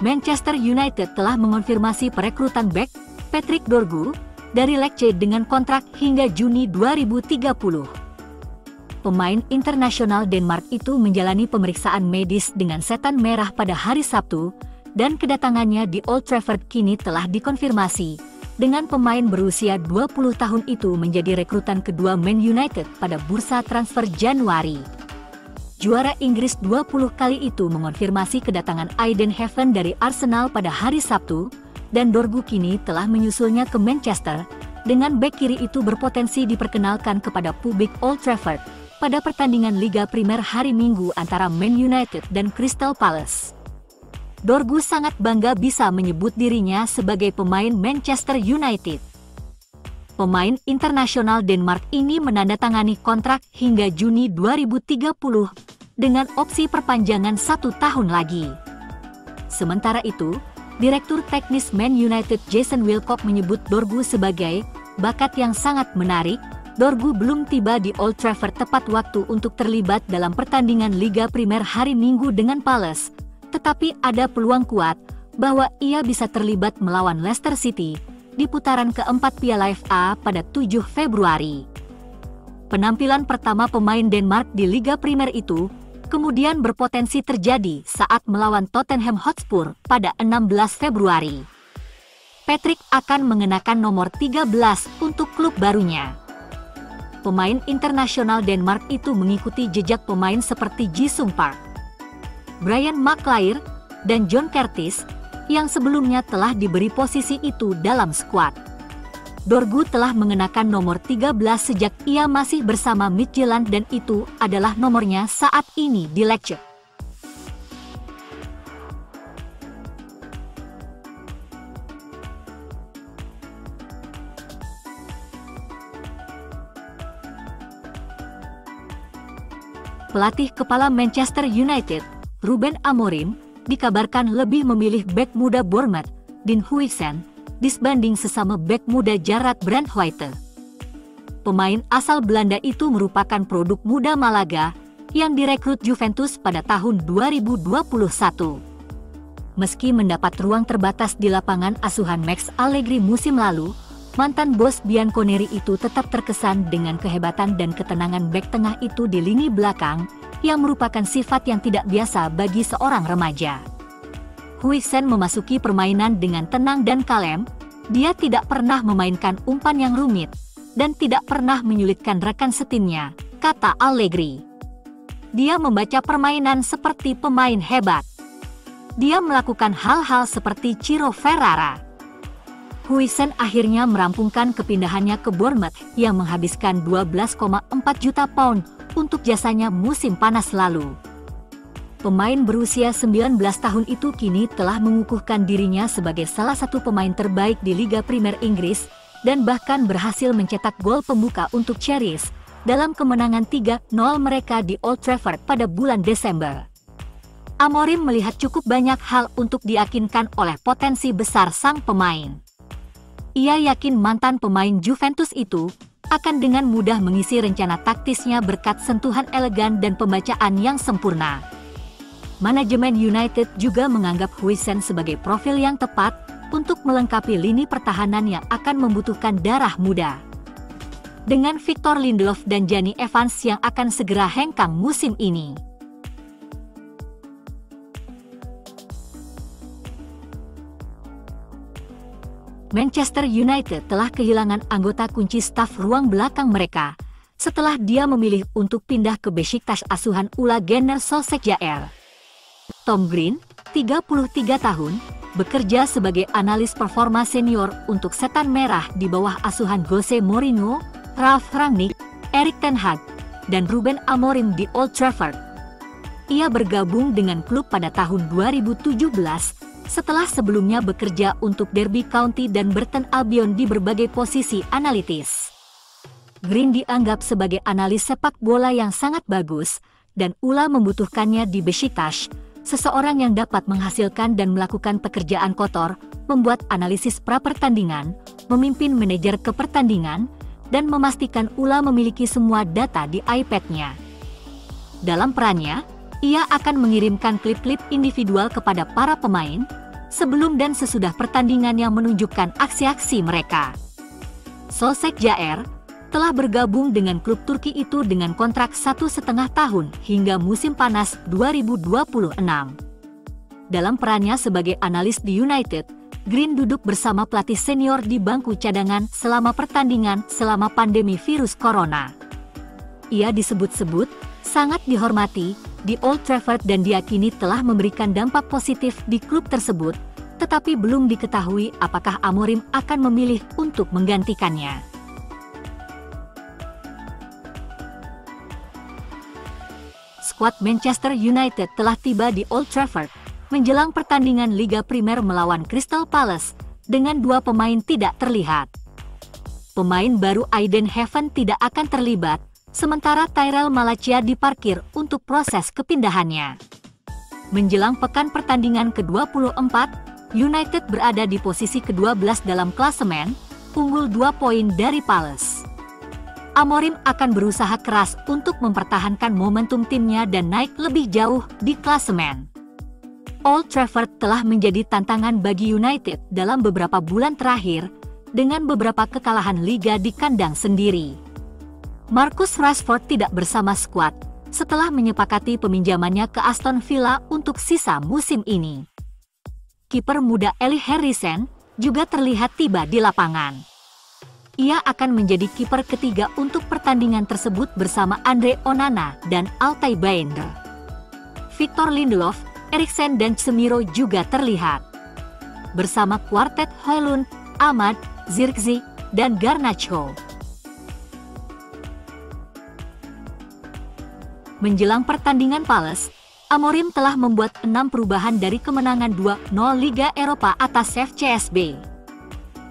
Manchester United telah mengonfirmasi perekrutan bek Patrick Dorgu dari Lecce dengan kontrak hingga Juni 2030. Pemain internasional Denmark itu menjalani pemeriksaan medis dengan setan merah pada hari Sabtu, dan kedatangannya di Old Trafford kini telah dikonfirmasi, dengan pemain berusia 20 tahun itu menjadi rekrutan kedua Man United pada bursa transfer Januari. Juara Inggris 20 kali itu mengonfirmasi kedatangan Aiden Heaven dari Arsenal pada hari Sabtu, dan Dorgu kini telah menyusulnya ke Manchester, dengan bek kiri itu berpotensi diperkenalkan kepada publik Old Trafford pada pertandingan Liga Primer hari Minggu antara Man United dan Crystal Palace. Dorgu sangat bangga bisa menyebut dirinya sebagai pemain Manchester United. Pemain internasional Denmark ini menandatangani kontrak hingga Juni 2030 dengan opsi perpanjangan 1 tahun lagi. Sementara itu, Direktur Teknis Man United Jason Wilcock menyebut Dorgu sebagai bakat yang sangat menarik. Dorgu belum tiba di Old Trafford tepat waktu untuk terlibat dalam pertandingan Liga Primer hari Minggu dengan Palace, tetapi ada peluang kuat bahwa ia bisa terlibat melawan Leicester City di putaran keempat Piala FA pada 7 Februari. Penampilan pertama pemain Denmark di Liga Primer itu kemudian berpotensi terjadi saat melawan Tottenham Hotspur pada 16 Februari. Patrick akan mengenakan nomor 13 untuk klub barunya. Pemain internasional Denmark itu mengikuti jejak pemain seperti Jisung Park, Brian Maguire, dan John Curtis, yang sebelumnya telah diberi posisi itu dalam skuad. Dorgu telah mengenakan nomor 13 sejak ia masih bersama Midtjylland dan itu adalah nomornya saat ini di Lecce. Pelatih kepala Manchester United, Ruben Amorim, dikabarkan lebih memilih bek muda Bournemouth, Dean Huijsen, disbanding sesama bek muda Jarrad Brandtwaite. Pemain asal Belanda itu merupakan produk muda Malaga yang direkrut Juventus pada tahun 2021. Meski mendapat ruang terbatas di lapangan asuhan Max Allegri musim lalu, mantan bos Bianconeri itu tetap terkesan dengan kehebatan dan ketenangan bek tengah itu di lini belakang, yang merupakan sifat yang tidak biasa bagi seorang remaja. Huijsen memasuki permainan dengan tenang dan kalem. Dia tidak pernah memainkan umpan yang rumit dan tidak pernah menyulitkan rekan setimnya, kata Allegri. Dia membaca permainan seperti pemain hebat. Dia melakukan hal-hal seperti Ciro Ferrara. Huijsen akhirnya merampungkan kepindahannya ke Bournemouth yang menghabiskan 12,4 juta pound untuk jasanya musim panas lalu. Pemain berusia 19 tahun itu kini telah mengukuhkan dirinya sebagai salah satu pemain terbaik di Liga Primer Inggris dan bahkan berhasil mencetak gol pembuka untuk Cherries dalam kemenangan 3-0 mereka di Old Trafford pada bulan Desember. Amorim melihat cukup banyak hal untuk diyakinkan oleh potensi besar sang pemain. Ia yakin mantan pemain Juventus itu akan dengan mudah mengisi rencana taktisnya berkat sentuhan elegan dan pembacaan yang sempurna. Manajemen United juga menganggap Huijsen sebagai profil yang tepat untuk melengkapi lini pertahanan yang akan membutuhkan darah muda. Dengan Victor Lindelof dan Jonny Evans yang akan segera hengkang musim ini. Manchester United telah kehilangan anggota kunci staf ruang belakang mereka setelah dia memilih untuk pindah ke Besiktas asuhan Ula Gunnar Solskjaer. Tom Green, 33 tahun, bekerja sebagai analis performa senior untuk Setan Merah di bawah asuhan Jose Mourinho, Ralf Rangnick, Erik ten Hag, dan Ruben Amorim di Old Trafford. Ia bergabung dengan klub pada tahun 2017 setelah sebelumnya bekerja untuk Derby County dan Burton Albion di berbagai posisi analitis. Green dianggap sebagai analis sepak bola yang sangat bagus, dan Ula membutuhkannya di Besiktas, seseorang yang dapat menghasilkan dan melakukan pekerjaan kotor, membuat analisis pra-pertandingan, memimpin manajer ke pertandingan, dan memastikan Ula memiliki semua data di iPad-nya. Dalam perannya, ia akan mengirimkan klip-klip individual kepada para pemain, sebelum dan sesudah pertandingan yang menunjukkan aksi-aksi mereka. Solskjaer telah bergabung dengan klub Turki itu dengan kontrak 1,5 tahun hingga musim panas 2026. Dalam perannya sebagai analis di United, Green duduk bersama pelatih senior di bangku cadangan selama pertandingan selama pandemi virus corona. Ia disebut-sebut sangat dihormati di Old Trafford dan diyakini telah memberikan dampak positif di klub tersebut, tetapi belum diketahui apakah Amorim akan memilih untuk menggantikannya. Skuad Manchester United telah tiba di Old Trafford menjelang pertandingan Liga Primer melawan Crystal Palace dengan 2 pemain tidak terlihat. Pemain baru Aiden Heaven tidak akan terlibat, sementara Tyrell Malacia diparkir untuk proses kepindahannya. Menjelang pekan pertandingan ke-24, United berada di posisi ke-12 dalam klasemen, unggul 2 poin dari Palace. Amorim akan berusaha keras untuk mempertahankan momentum timnya dan naik lebih jauh di klasemen. Old Trafford telah menjadi tantangan bagi United dalam beberapa bulan terakhir, dengan beberapa kekalahan liga di kandang sendiri. Marcus Rashford tidak bersama skuad setelah menyepakati peminjamannya ke Aston Villa untuk sisa musim ini. Kiper muda Eli Harrison juga terlihat tiba di lapangan. Ia akan menjadi kiper ketiga untuk pertandingan tersebut bersama Andre Onana dan Altay Baynder. Victor Lindelof, Eriksen dan Casemiro juga terlihat. Bersama kuartet Højlund, Ahmad, Zirkzee, dan Garnacho. Menjelang pertandingan Palace, Amorim telah membuat 6 perubahan dari kemenangan 2-0 Liga Eropa atas FCSB.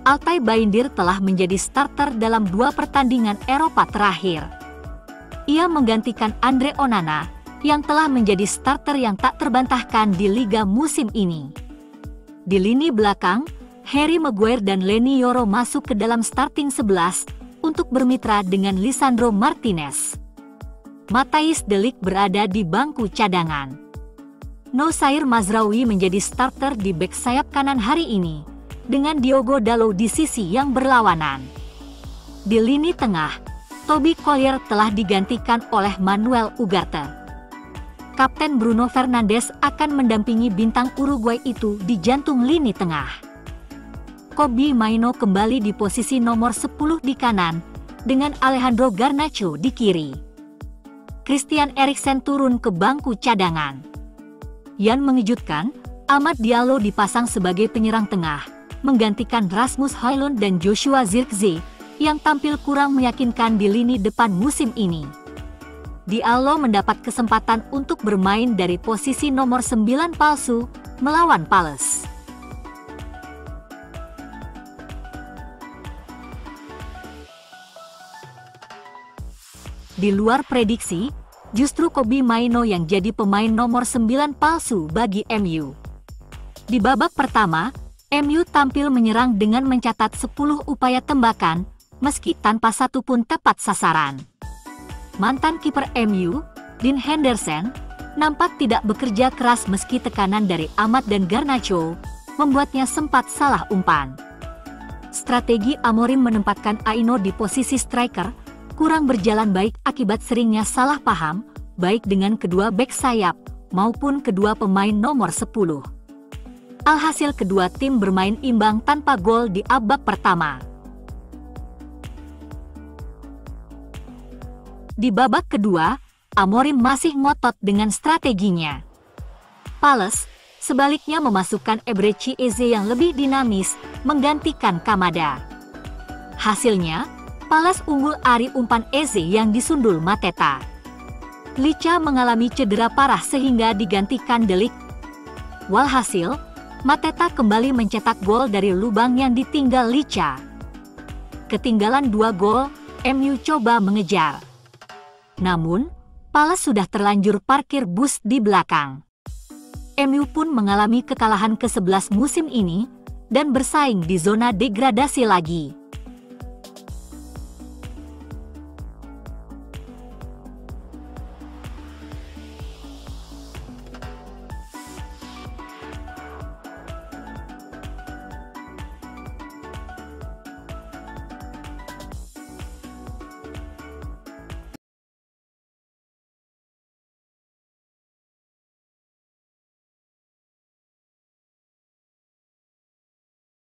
Altay Baynder telah menjadi starter dalam 2 pertandingan Eropa terakhir. Ia menggantikan Andre Onana, yang telah menjadi starter yang tak terbantahkan di Liga musim ini. Di lini belakang, Harry Maguire dan Leny Yoro masuk ke dalam starting 11 untuk bermitra dengan Lisandro Martinez. Matthijs de Ligt berada di bangku cadangan. Noussair Mazraoui menjadi starter di bek sayap kanan hari ini, dengan Diogo Dalot di sisi yang berlawanan. Di lini tengah, Toby Collier telah digantikan oleh Manuel Ugarte. Kapten Bruno Fernandes akan mendampingi bintang Uruguay itu di jantung lini tengah. Kobbie Mainoo kembali di posisi nomor 10 di kanan, dengan Alejandro Garnacho di kiri. Christian Eriksen turun ke bangku cadangan. Yang mengejutkan, Amad Diallo dipasang sebagai penyerang tengah, menggantikan Rasmus Højlund dan Joshua Zirkzee, yang tampil kurang meyakinkan di lini depan musim ini. Diallo mendapat kesempatan untuk bermain dari posisi nomor 9 palsu melawan Palace. Di luar prediksi, justru Kobbie Mainoo yang jadi pemain nomor 9 palsu bagi MU. Di babak pertama, MU tampil menyerang dengan mencatat 10 upaya tembakan, meski tanpa satu pun tepat sasaran. Mantan kiper MU, Dean Henderson, nampak tidak bekerja keras meski tekanan dari Ahmad dan Garnacho membuatnya sempat salah umpan. Strategi Amorim menempatkan Aino di posisi striker kurang berjalan baik akibat seringnya salah paham, baik dengan kedua bek sayap maupun kedua pemain nomor 10. Alhasil kedua tim bermain imbang tanpa gol di babak pertama. Di babak kedua, Amorim masih ngotot dengan strateginya. Palace, sebaliknya memasukkan Eberechi Eze yang lebih dinamis, menggantikan Kamada. Hasilnya, Palace unggul dari umpan Eze yang disundul Mateta. Licha mengalami cedera parah sehingga digantikan De Ligt. Walhasil, Mateta kembali mencetak gol dari lubang yang ditinggal Licha. Ketinggalan 2 gol, MU coba mengejar. Namun, Palace sudah terlanjur parkir bus di belakang. MU pun mengalami kekalahan ke-11 musim ini, dan bersaing di zona degradasi lagi.